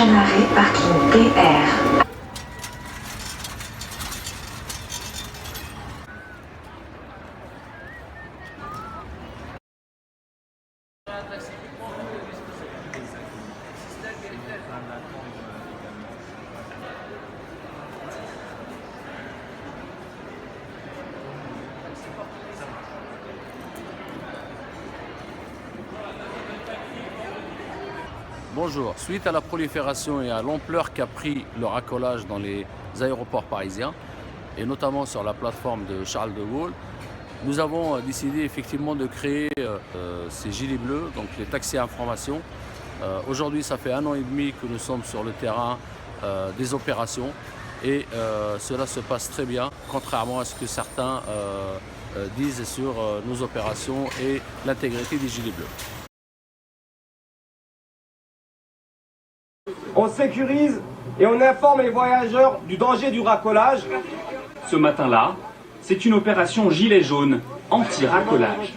Prochain arrêt, parking PR. Bonjour. Suite à la prolifération et à l'ampleur qu'a pris le racolage dans les aéroports parisiens, et notamment sur la plateforme de Charles de Gaulle, nous avons décidé effectivement de créer ces gilets bleus, donc les taxis à information. Aujourd'hui, ça fait 1 an et demi que nous sommes sur le terrain des opérations et cela se passe très bien, contrairement à ce que certains disent sur nos opérations et l'intégrité des gilets bleus. On sécurise et on informe les voyageurs du danger du racolage. Ce matin-là, c'est une opération gilet jaune anti-racolage.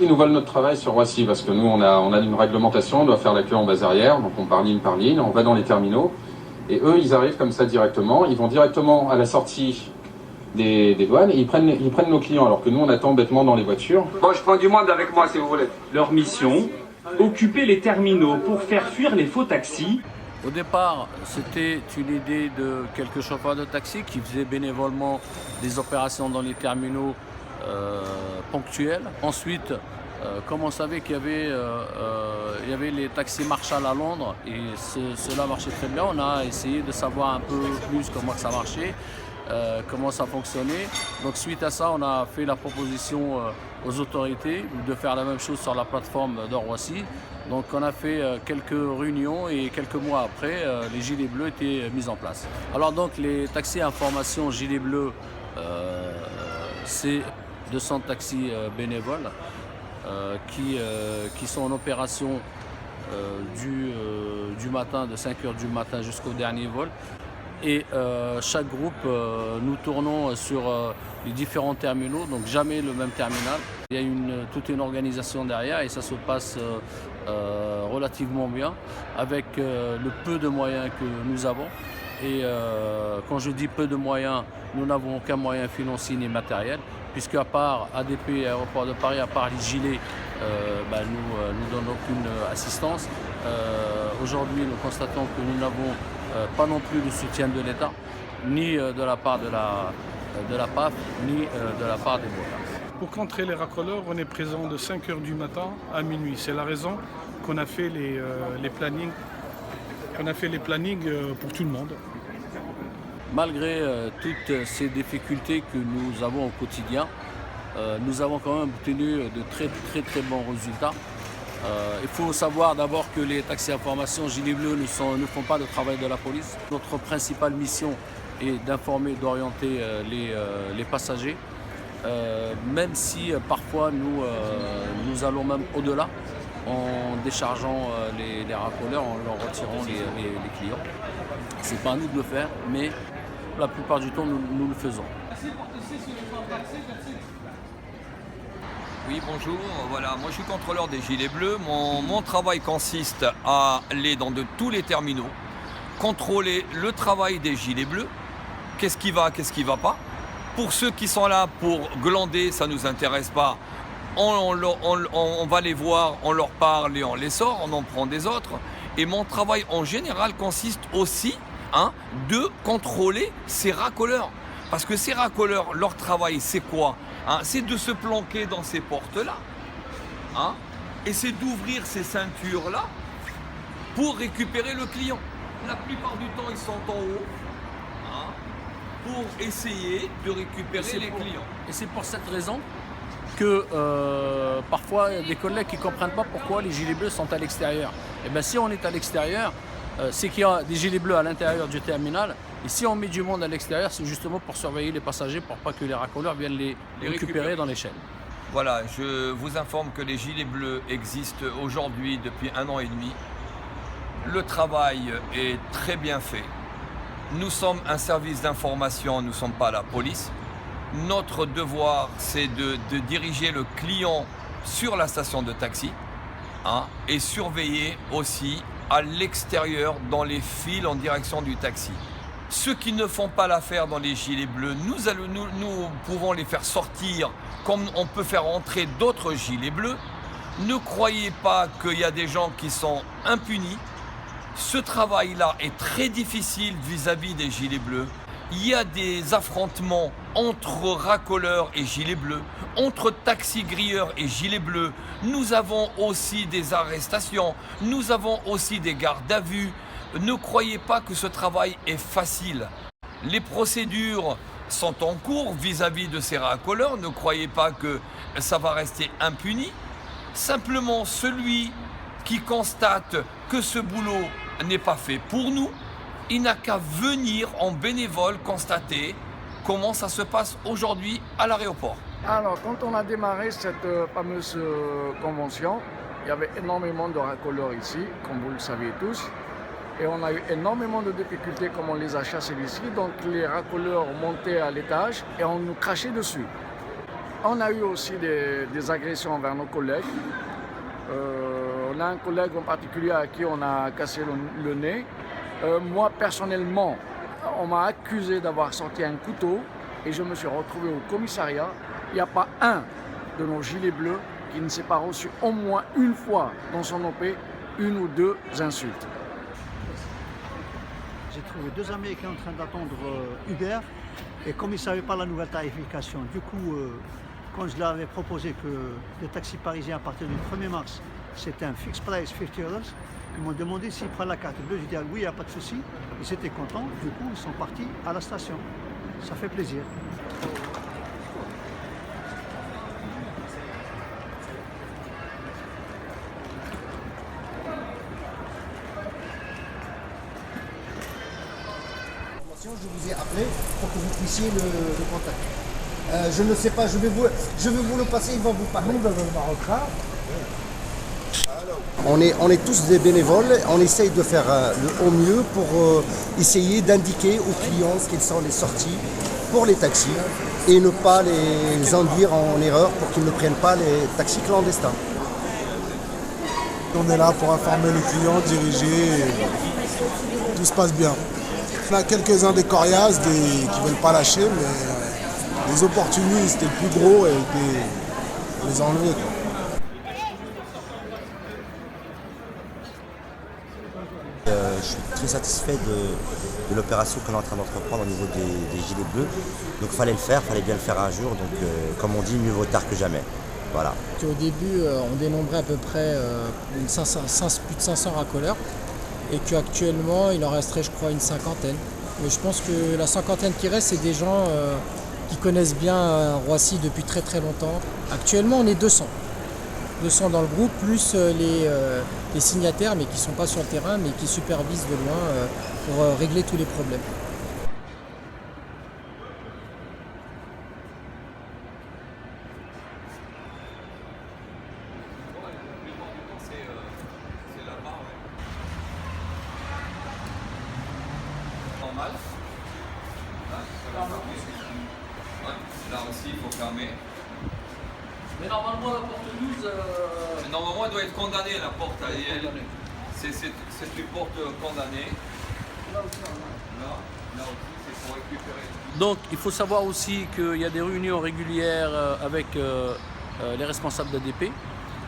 Ils nous volent notre travail sur Roissy parce que nous on a une réglementation, on doit faire la queue en base arrière, donc on part ligne par ligne, on va dans les terminaux et eux ils arrivent comme ça directement, ils vont directement à la sortie des douanes et ils prennent nos clients alors que nous on attend bêtement dans les voitures. Bon, je prends du monde avec moi si vous voulez. Leur mission, occuper les terminaux pour faire fuir les faux taxis. Au départ, c'était une idée de quelques chauffeurs de taxi qui faisaient bénévolement des opérations dans les terminaux ponctuelles. Ensuite, comme on savait qu'il y avait les taxis Marshall à Londres et cela marchait très bien, on a essayé de savoir un peu plus comment ça marchait, comment ça fonctionnait. Donc suite à ça, on a fait la proposition aux autorités de faire la même chose sur la plateforme de Roissy. Donc on a fait quelques réunions et quelques mois après, les gilets bleus étaient mis en place. Alors donc les taxis à information gilets bleus, c'est 200 taxis bénévoles qui sont en opération du matin, de 5h du matin jusqu'au dernier vol. Et chaque groupe, nous tournons sur les différents terminaux, donc jamais le même terminal. Il y a toute une organisation derrière et ça se passe relativement bien avec le peu de moyens que nous avons. Et quand je dis peu de moyens, nous n'avons aucun moyen financier ni matériel, puisque à part ADP et Aéroport de Paris, à part les gilets, nous donnons aucune assistance. Aujourd'hui, nous constatons que nous n'avons pas non plus de soutien de l'État, ni de la part de la PAF, ni de la part des motards. Pour contrer les racoleurs, on est présent de 5h du matin à minuit. C'est la raison qu'on a fait les plannings pour tout le monde. Malgré toutes ces difficultés que nous avons au quotidien, nous avons quand même obtenu de très bons résultats. Il faut savoir d'abord que les taxis information gilets bleus ne font pas de travail de la police. Notre principale mission est d'informer, d'orienter les passagers, même si parfois nous allons même au-delà en déchargeant les racoleurs, en leur retirant les clients. Ce n'est pas à nous de le faire, mais la plupart du temps nous le faisons. Oui, bonjour. Voilà, moi je suis contrôleur des gilets bleus. Mon travail consiste à aller dans tous les terminaux, contrôler le travail des gilets bleus, qu'est-ce qui va pas. Pour ceux qui sont là pour glander, ça ne nous intéresse pas. On va les voir, on leur parle et on les sort, on en prend des autres. Et mon travail en général consiste aussi de contrôler ces racoleurs. Parce que ces racoleurs, leur travail, c'est quoi ? C'est de se planquer dans ces portes-là. Et c'est d'ouvrir ces ceintures-là pour récupérer le client. La plupart du temps, ils sont en haut pour essayer de récupérer les clients. Et c'est pour cette raison que parfois, il y a des collègues qui ne comprennent pas pourquoi les gilets bleus sont à l'extérieur. Et bien si on est à l'extérieur, c'est qu'il y a des gilets bleus à l'intérieur du terminal. Et si on met du monde à l'extérieur, c'est justement pour surveiller les passagers, pour pas que les racoleurs viennent les récupérer dans les chaînes. Voilà, je vous informe que les gilets bleus existent aujourd'hui depuis 1 an et demi. Le travail est très bien fait. Nous sommes un service d'information, nous ne sommes pas la police. Notre devoir, c'est de diriger le client sur la station de taxi et surveiller aussi à l'extérieur dans les files en direction du taxi. Ceux qui ne font pas l'affaire dans les gilets bleus, nous pouvons les faire sortir comme on peut faire entrer d'autres gilets bleus. Ne croyez pas qu'il y a des gens qui sont impunis. Ce travail-là est très difficile vis-à-vis des gilets bleus. Il y a des affrontements entre racoleurs et gilets bleus, entre taxi-grilleurs et gilets bleus. Nous avons aussi des arrestations, nous avons aussi des gardes à vue. Ne croyez pas que ce travail est facile. Les procédures sont en cours vis-à-vis de ces racoleurs. Ne croyez pas que ça va rester impuni. Simplement, celui qui constate que ce boulot n'est pas fait pour nous, il n'a qu'à venir en bénévole constater comment ça se passe aujourd'hui à l'aéroport. Alors, quand on a démarré cette fameuse convention, il y avait énormément de racoleurs ici, comme vous le savez tous. Et on a eu énormément de difficultés comme on les a chassés d'ici. Donc les racoleurs montaient à l'étage et on nous crachait dessus. On a eu aussi des agressions envers nos collègues. On a un collègue en particulier à qui on a cassé le nez. Moi, personnellement, on m'a accusé d'avoir sorti un couteau et je me suis retrouvé au commissariat. Il n'y a pas un de nos gilets bleus qui ne s'est pas reçu au moins une fois dans son OP une ou deux insultes. J'ai trouvé 2 Américains en train d'attendre Uber et comme ils ne savaient pas la nouvelle tarification, du coup, quand je leur avais proposé que les taxis parisiens à partir du 1er mars, c'était un fixed price, 50 €, ils m'ont demandé s'ils prennent la carte bleue. J'ai dit oui, il n'y a pas de souci. Ils étaient contents, du coup, ils sont partis à la station. Ça fait plaisir. Je vous ai appelé pour que vous puissiez le contacter. Je ne sais pas, je vais vous le passer, il va vous parler. On est tous des bénévoles, on essaye de faire au mieux pour essayer d'indiquer aux clients quelles sont les sorties pour les taxis et ne pas les induire en erreur pour qu'ils ne prennent pas les taxis clandestins. On est là pour informer les clients, diriger, tout se passe bien. On a quelques-uns des coriaces qui ne veulent pas lâcher, mais les opportunistes et le plus gros, on les a enlevés. Je suis très satisfait de l'opération qu'on est en train d'entreprendre au niveau des gilets bleus. Donc il fallait le faire, il fallait bien le faire un jour. Donc comme on dit, mieux vaut tard que jamais. Voilà. Au début, on dénombrait à peu près plus de 500 racoleurs et qu'actuellement, il en resterait, je crois, une cinquantaine. Mais je pense que la cinquantaine qui reste, c'est des gens qui connaissent bien Roissy depuis très très longtemps. Actuellement, on est 200. 200 dans le groupe, plus les signataires, mais qui ne sont pas sur le terrain, mais qui supervisent de loin pour régler tous les problèmes. Normal. Là aussi, il faut fermer. Mais normalement, la porte 12... Normalement, elle doit être condamnée, la porte. C'est une porte condamnée. Là aussi, c'est pour récupérer. Donc, il faut savoir aussi qu'il y a des réunions régulières avec les responsables d'ADP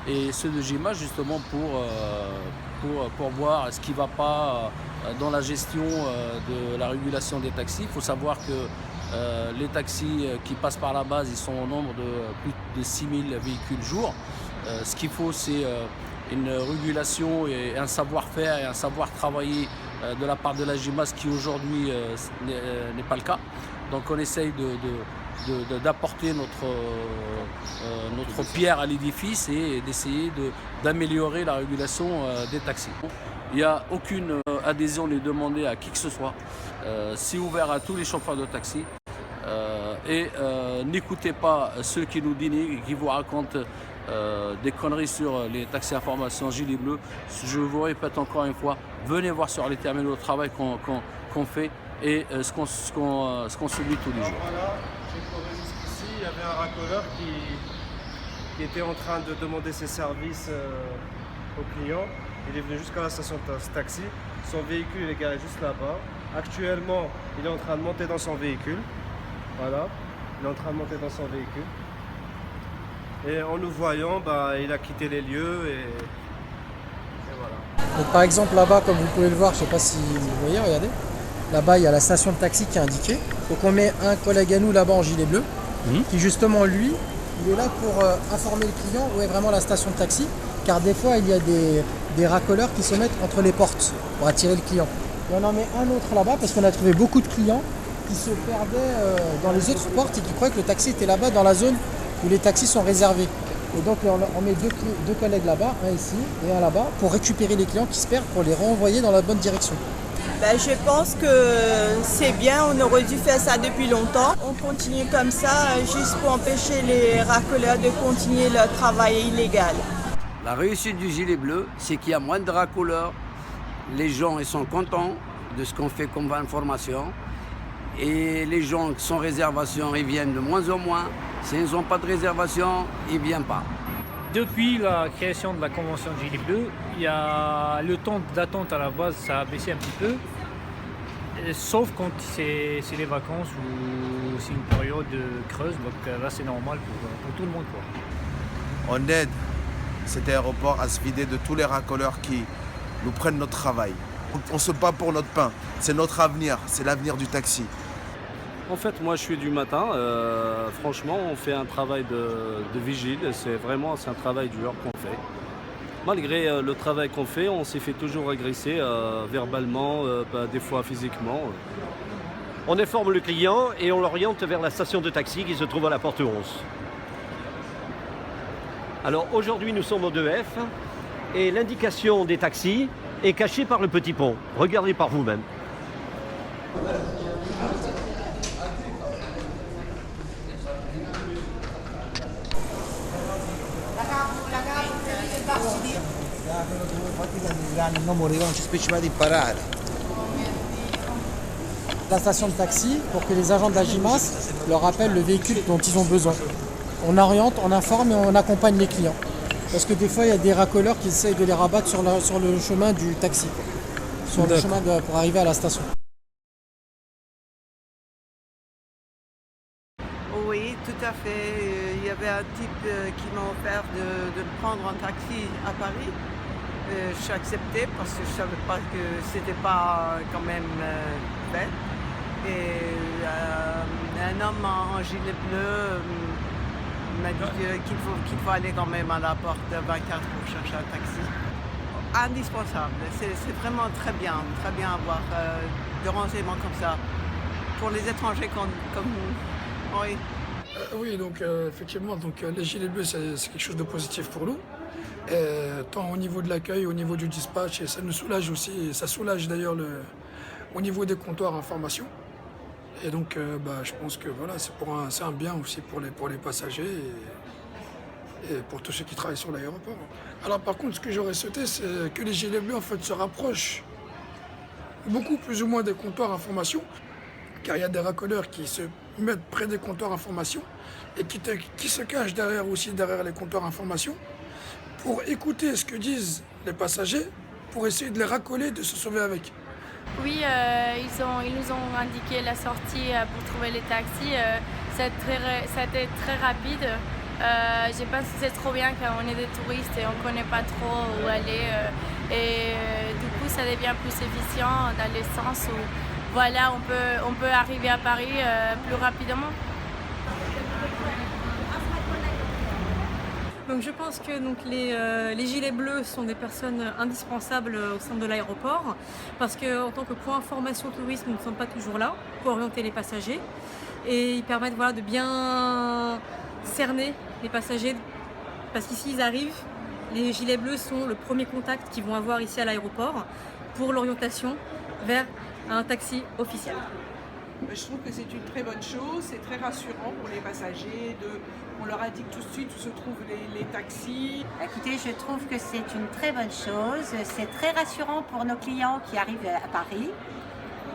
et ceux de GIMA, justement, pour voir ce qui ne va pas dans la gestion de la régulation des taxis. Il faut savoir que les taxis qui passent par la base, ils sont au nombre de plus de 6000 véhicules jour. Ce qu'il faut, c'est une régulation et un savoir-faire et un savoir travailler de la part de la GIMA, ce qui aujourd'hui n'est pas le cas. Donc on essaye d'apporter notre pierre à l'édifice et d'essayer d'améliorer la régulation des taxis. Il n'y a aucune adhésion n'est demandée à qui que ce soit. C'est ouvert à tous les chauffeurs de taxi. Et n'écoutez pas ceux qui nous dénigrent et qui vous racontent des conneries sur les taxis information gilets bleus. Je vous répète encore une fois, venez voir sur les terminaux de travail qu'on fait et ce qu'on subit tous les jours. Voilà, j'ai couru jusqu'ici, il y avait un racoleur qui était en train de demander ses services aux clients. Il est venu jusqu'à la station de taxi. Son véhicule il est garé juste là-bas. Actuellement, il est en train de monter dans son véhicule. Voilà, il est en train de monter dans son véhicule. Et en nous voyant, il a quitté les lieux et voilà. Donc, par exemple là-bas, comme vous pouvez le voir, je ne sais pas si vous voyez, regardez. Là-bas, il y a la station de taxi qui est indiquée. Donc on met un collègue à nous là-bas en gilet bleu, qui justement lui, il est là pour informer le client où est vraiment la station de taxi. Car des fois, il y a des racoleurs qui se mettent entre les portes pour attirer le client. Et on en met un autre là-bas parce qu'on a trouvé beaucoup de clients qui se perdaient dans les autres portes et qui croyaient que le taxi était là-bas dans la zone où les taxis sont réservés. Et donc on met deux collègues là-bas, un ici et un là-bas, pour récupérer les clients qui se perdent pour les renvoyer dans la bonne direction. Je pense que c'est bien, on aurait dû faire ça depuis longtemps. On continue comme ça juste pour empêcher les racoleurs de continuer leur travail illégal. La réussite du gilet bleu, c'est qu'il y a moins de racoleurs. Les gens ils sont contents de ce qu'on fait comme information. Et les gens qui sont en réservation, ils viennent de moins en moins. S'ils n'ont pas de réservation, ils ne viennent pas. Depuis la création de la convention de gilet bleu, il y a le temps d'attente à la base, ça a baissé un petit peu. Sauf quand c'est les vacances ou c'est une période creuse, donc là c'est normal pour tout le monde, quoi. On aide cet aéroport à se vider de tous les racoleurs qui nous prennent notre travail. On se bat pour notre pain, c'est notre avenir, c'est l'avenir du taxi. En fait, moi je suis du matin, franchement on fait un travail de vigile, c'est un travail dur qu'on fait. Malgré le travail qu'on fait, on s'est fait toujours agresser verbalement, des fois physiquement. On informe le client et on l'oriente vers la station de taxi qui se trouve à la porte 11. Alors aujourd'hui nous sommes au 2F et l'indication des taxis est cachée par le petit pont. Regardez par vous-même. La station de taxi pour que les agents de la GIMAS leur rappellent le véhicule dont ils ont besoin. On oriente, on informe et on accompagne les clients. Parce que des fois, il y a des racoleurs qui essayent de les rabattre sur le chemin du taxi, sur le chemin pour arriver à la station. Oui, tout à fait. Il y avait un type qui m'a offert de me prendre en taxi à Paris. Je suis acceptée parce que je ne savais pas que c'était pas quand même fait. Et un homme en gilet bleu m'a dit qu'il faut aller quand même à la porte 24 pour chercher un taxi. Indispensable. C'est vraiment très bien avoir des renseignements comme ça pour les étrangers comme nous. Oui. Oui, donc effectivement, les gilets bleus, c'est quelque chose de positif pour nous. Tant au niveau de l'accueil, au niveau du dispatch, et ça nous soulage aussi, et ça soulage d'ailleurs au niveau des comptoirs information. Et donc je pense que voilà, c'est un bien aussi pour les passagers et pour tous ceux qui travaillent sur l'aéroport. Alors par contre, ce que j'aurais souhaité, c'est que les gilets bleus en fait se rapprochent beaucoup plus ou moins des comptoirs information, car il y a des racoleurs qui se mettent près des comptoirs information et qui se cachent derrière les comptoirs information pour écouter ce que disent les passagers, pour essayer de les racoler, de se sauver avec. Oui, ils nous ont indiqué la sortie pour trouver les taxis. C'était très rapide. Je pense que c'est trop bien quand on est des touristes et on ne connaît pas trop où aller. Du coup, ça devient plus efficient dans le sens où voilà, on peut arriver à Paris plus rapidement. Donc je pense que les gilets bleus sont des personnes indispensables au sein de l'aéroport parce qu'en tant que point information tourisme, nous ne sommes pas toujours là pour orienter les passagers et ils permettent de bien cerner les passagers parce qu'ici ils arrivent, les gilets bleus sont le premier contact qu'ils vont avoir ici à l'aéroport pour l'orientation vers un taxi officiel. Je trouve que c'est une très bonne chose, c'est très rassurant pour les passagers, on leur indique tout de suite où se trouvent les taxis. Écoutez, je trouve que c'est une très bonne chose, c'est très rassurant pour nos clients qui arrivent à Paris.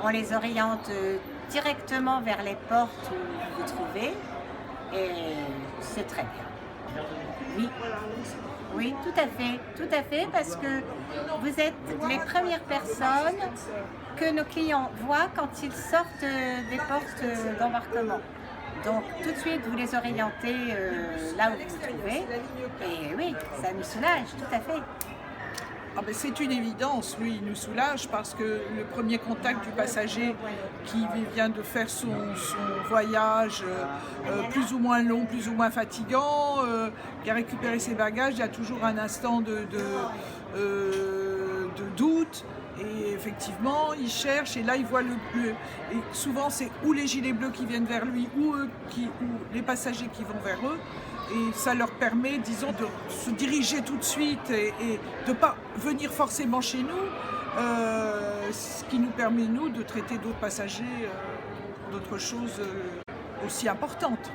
On les oriente directement vers les portes où vous vous trouvez et c'est très bien. Oui. Oui, tout à fait, parce que vous êtes les premières personnes que nos clients voient quand ils sortent des portes d'embarquement. Donc tout de suite, vous les orientez là où vous vous trouvez. Et oui, ça nous soulage, tout à fait. Ah ben c'est une évidence, oui, il nous soulage parce que le premier contact du passager qui vient de faire son voyage plus ou moins long, plus ou moins fatigant, qui a récupéré ses bagages, il y a toujours un instant de doute. Et effectivement, il cherche et là, il voit et souvent, c'est ou les gilets bleus qui viennent vers lui ou les passagers qui vont vers eux. Et ça leur permet, disons, de se diriger tout de suite et de ne pas venir forcément chez nous, ce qui nous permet, nous, de traiter d'autres passagers, d'autres choses aussi importantes.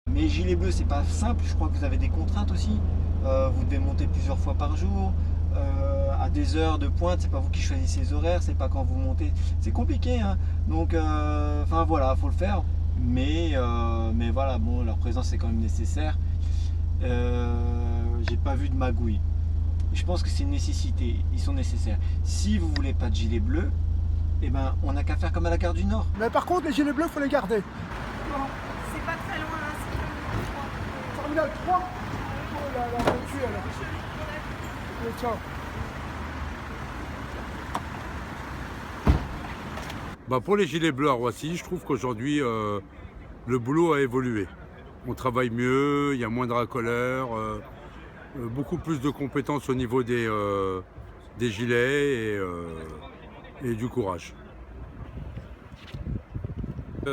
Mais gilets bleus, c'est pas simple, je crois que vous avez des contraintes aussi. Vous devez monter plusieurs fois par jour, à des heures de pointe, c'est pas vous qui choisissez les horaires, c'est pas quand vous montez. C'est compliqué, hein. Donc, enfin voilà, faut le faire. Mais voilà, bon, leur présence est quand même nécessaire. J'ai pas vu de magouille. Je pense que c'est une nécessité, ils sont nécessaires. Si vous voulez pas de gilets bleus, eh ben, on n'a qu'à faire comme à la gare du Nord. Mais par contre, les gilets bleus, faut les garder. C'est pas très loin, hein, Terminal 3. Oh là là, on va tuer alors. Tiens. Pour les gilets bleus à Roissy, je trouve qu'aujourd'hui, le boulot a évolué. On travaille mieux, il y a moins de racoleurs, beaucoup plus de compétences au niveau des gilets et du courage.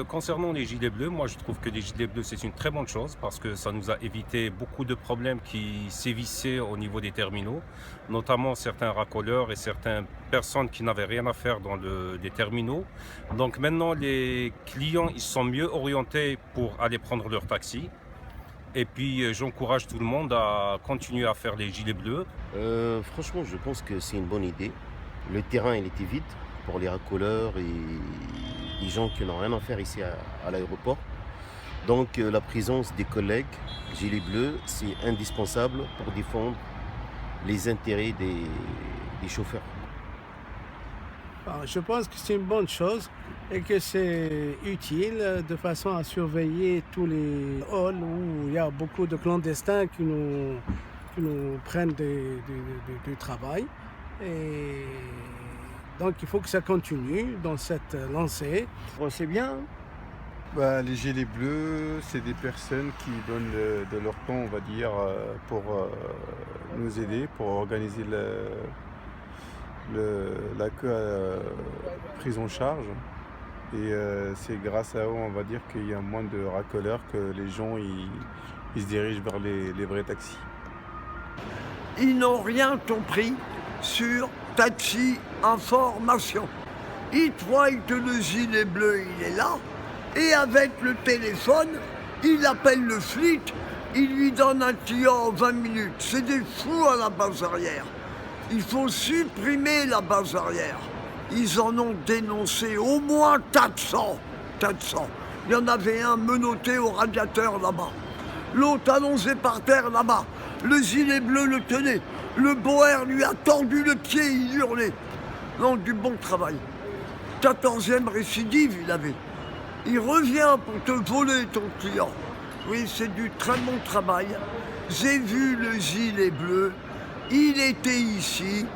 Concernant les gilets bleus, moi je trouve que les gilets bleus c'est une très bonne chose parce que ça nous a évité beaucoup de problèmes qui sévissaient au niveau des terminaux, notamment certains racoleurs et certaines personnes qui n'avaient rien à faire dans les terminaux. Donc maintenant les clients ils sont mieux orientés pour aller prendre leur taxi. Et puis j'encourage tout le monde à continuer à faire les gilets bleus. Franchement je pense que c'est une bonne idée. Le terrain il était vide pour les racoleurs et les gens qui n'ont rien à faire ici à l'aéroport. Donc la présence des collègues gilets bleus, c'est indispensable pour défendre les intérêts des chauffeurs. Je pense que c'est une bonne chose et que c'est utile de façon à surveiller tous les halls où il y a beaucoup de clandestins qui nous prennent du travail. Et donc il faut que ça continue dans cette lancée. C'est bien. Les gilets bleus, c'est des personnes qui donnent de leur temps, on va dire, pour nous aider, pour organiser la prise en charge. Et c'est grâce à eux, on va dire, qu'il y a moins de racoleurs, que les gens ils se dirigent vers les vrais taxis. Ils n'ont rien compris sur Taxi Information. Ils croient que le gilet bleu, il est là, et avec le téléphone, il appelle le flic, il lui donne un client en 20 minutes. C'est des fous à la base arrière. Il faut supprimer la base arrière. Ils en ont dénoncé au moins 400. Il y en avait un menotté au radiateur là-bas. L'autre allongé par terre là-bas. Le gilet bleu le tenait. Le boer lui a tordu le pied, il hurlait. Non, du bon travail. 14e récidive, il avait. Il revient pour te voler ton client. Oui, c'est du très bon travail. J'ai vu le gilet bleu. Il était ici.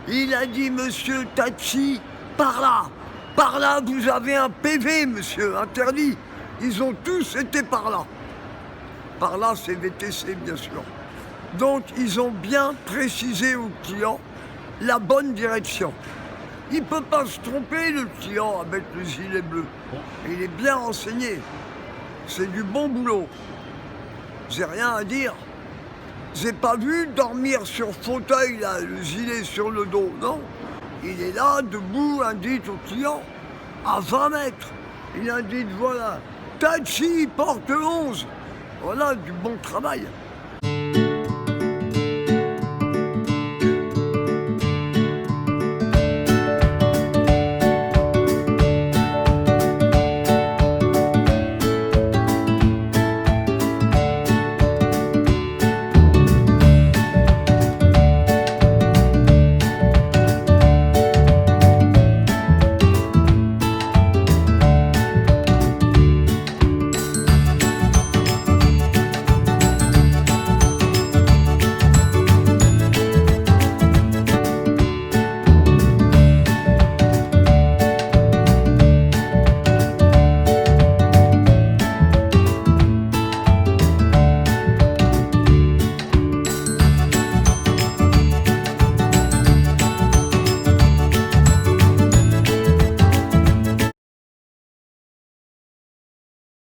Il a dit, monsieur Taxi, par là, vous avez un PV, monsieur, interdit. Ils ont tous été par là. Par là, c'est VTC, bien sûr. Donc, ils ont bien précisé au client la bonne direction. Il ne peut pas se tromper, le client, avec le gilet bleu. Il est bien renseigné. C'est du bon boulot. J'ai rien à dire. J'ai pas vu dormir sur fauteuil, là, le gilet sur le dos, non. Il est là, debout, indique au client, à 20 mètres. Il indique, voilà, Taxi, porte 11. Voilà, du bon travail.